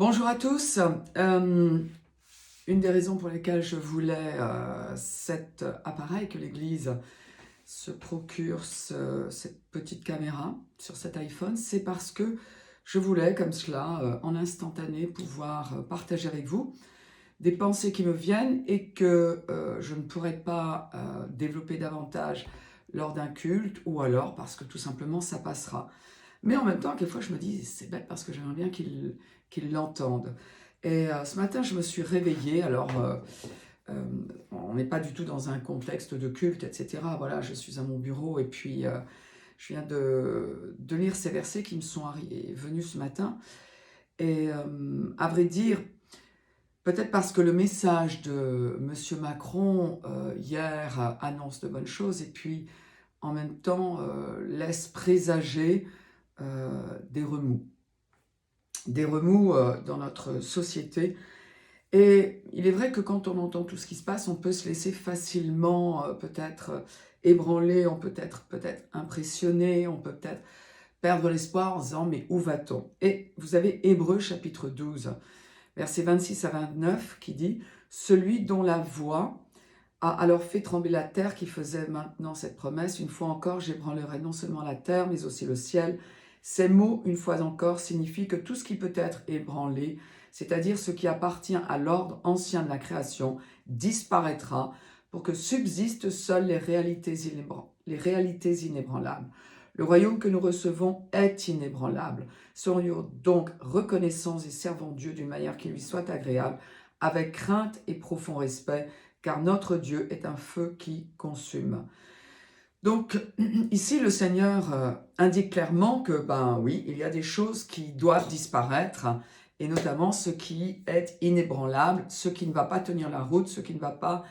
Bonjour à tous. Une des raisons pour lesquelles je voulais cet appareil que l'Église se procure, cette petite caméra sur cet iPhone, c'est parce que je voulais, comme cela, en instantané, pouvoir partager avec vous des pensées qui me viennent et que je ne pourrais pas développer davantage lors d'un culte ou alors parce que tout simplement ça passera. Mais en même temps, quelquefois, je me dis, c'est bête parce que j'aimerais bien qu'ils l'entendent. Et ce matin, je me suis réveillée. Alors, on n'est pas du tout dans un contexte de culte, etc. Voilà, je suis à mon bureau et puis je viens de lire ces versets qui me sont venus ce matin. Et à vrai dire, peut-être parce que le message de Monsieur Macron hier annonce de bonnes choses et puis en même temps laisse présager des remous. Des remous dans notre société. Et il est vrai que quand on entend tout ce qui se passe, on peut se laisser facilement peut-être ébranler, on peut être peut-être impressionné, on peut peut-être perdre l'espoir en se disant mais où va-t-on? Et vous avez Hébreux chapitre 12, versets 26 à 29 qui dit « Celui dont la voix a alors fait trembler la terre qui faisait maintenant cette promesse, une fois encore j'ébranlerai non seulement la terre mais aussi le ciel. » Ces mots, une fois encore, signifient que tout ce qui peut être ébranlé, c'est-à-dire ce qui appartient à l'ordre ancien de la création, disparaîtra pour que subsistent seules les réalités inébranlables. Le royaume que nous recevons est inébranlable. Soyons donc reconnaissants et servons Dieu d'une manière qui lui soit agréable, avec crainte et profond respect, car notre Dieu est un feu qui consume. Donc, ici, le Seigneur indique clairement que, ben oui, il y a des choses qui doivent disparaître, et notamment ce qui est inébranlable, ce qui ne va pas tenir la route, ce qui ne va pas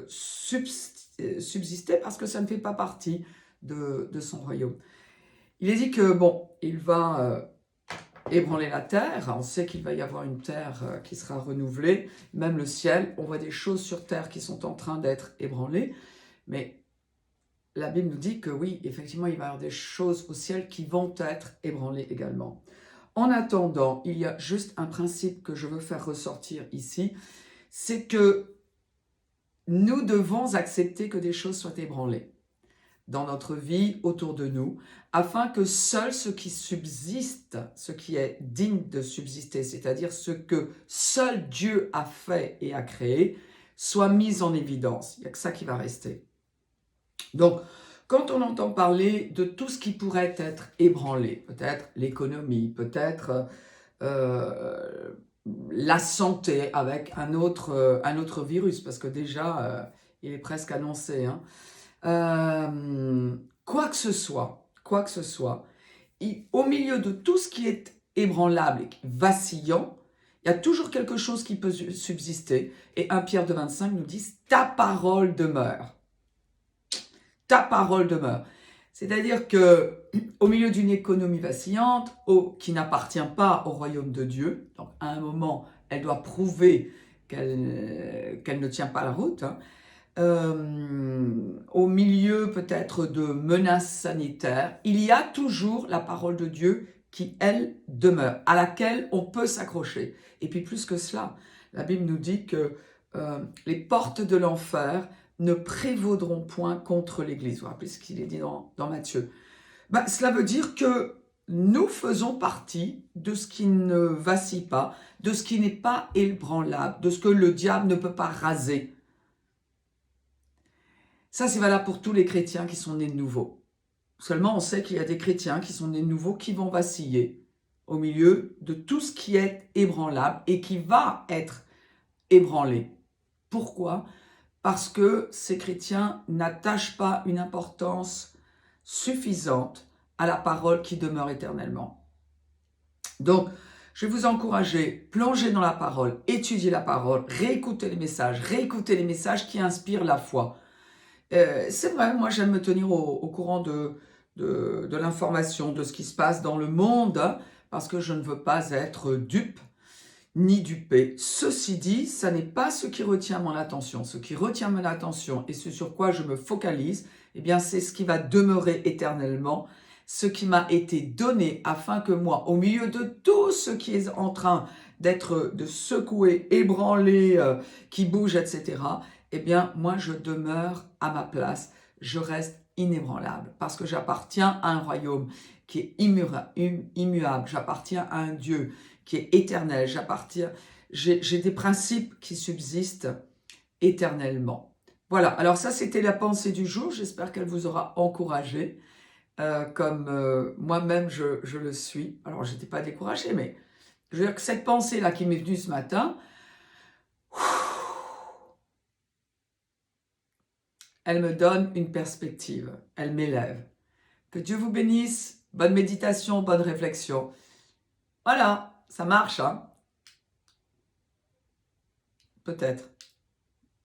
subsister, parce que ça ne fait pas partie de son royaume. Il est dit que, bon, il va ébranler la terre, on sait qu'il va y avoir une terre qui sera renouvelée, même le ciel, on voit des choses sur terre qui sont en train d'être ébranlées, mais la Bible nous dit que oui, effectivement, il va y avoir des choses au ciel qui vont être ébranlées également. En attendant, il y a juste un principe que je veux faire ressortir ici, c'est que nous devons accepter que des choses soient ébranlées dans notre vie, autour de nous, afin que seul ce qui subsiste, ce qui est digne de subsister, c'est-à-dire ce que seul Dieu a fait et a créé, soit mis en évidence. Il n'y a que ça qui va rester. Donc, quand on entend parler de tout ce qui pourrait être ébranlé, peut-être l'économie, peut-être la santé avec un autre virus, parce que déjà, il est presque annoncé, hein. Quoi que ce soit, au milieu de tout ce qui est ébranlable et vacillant, il y a toujours quelque chose qui peut subsister. Et 1 Pierre 2,25 nous dit « Ta parole demeure ». Ta parole demeure. C'est-à-dire que au milieu d'une économie vacillante, qui n'appartient pas au royaume de Dieu, donc à un moment, elle doit prouver qu'elle ne tient pas la route, hein, au milieu peut-être de menaces sanitaires, il y a toujours la parole de Dieu qui, elle, demeure, à laquelle on peut s'accrocher. Et puis plus que cela, la Bible nous dit que les portes de l'enfer ne prévaudront point contre l'Église. Vous vous rappelez ce qu'il est dit dans Matthieu. Ben, cela veut dire que nous faisons partie de ce qui ne vacille pas, de ce qui n'est pas ébranlable, de ce que le diable ne peut pas raser. Ça, c'est valable pour tous les chrétiens qui sont nés de nouveau. Seulement, on sait qu'il y a des chrétiens qui sont nés de nouveau qui vont vaciller au milieu de tout ce qui est ébranlable et qui va être ébranlé. Pourquoi ? Parce que ces chrétiens n'attachent pas une importance suffisante à la parole qui demeure éternellement. Donc, je vais vous encourager, plongez dans la parole, étudiez la parole, réécoutez les messages qui inspirent la foi. C'est vrai, moi j'aime me tenir au courant de l'information, de ce qui se passe dans le monde, parce que je ne veux pas être dupe ni dupé. Ceci dit, ça n'est pas ce qui retient mon attention. Ce qui retient mon attention et ce sur quoi je me focalise, eh bien c'est ce qui va demeurer éternellement. ce qui m'a été donné afin que moi, au milieu de tout ce qui est en train de secouer, ébranlé, qui bouge, etc., eh bien, moi, je demeure à ma place, je reste inébranlable, parce que j'appartiens à un royaume qui est immuable, j'appartiens à un Dieu qui est éternel, j'ai des principes qui subsistent éternellement. Voilà, alors ça c'était la pensée du jour, j'espère qu'elle vous aura encouragé, comme moi-même je le suis. Alors je n'étais pas découragée, mais je veux dire que cette pensée-là qui m'est venue ce matin, elle me donne une perspective, elle m'élève. Que Dieu vous bénisse, bonne méditation, bonne réflexion. Voilà, ça marche, hein? Peut-être.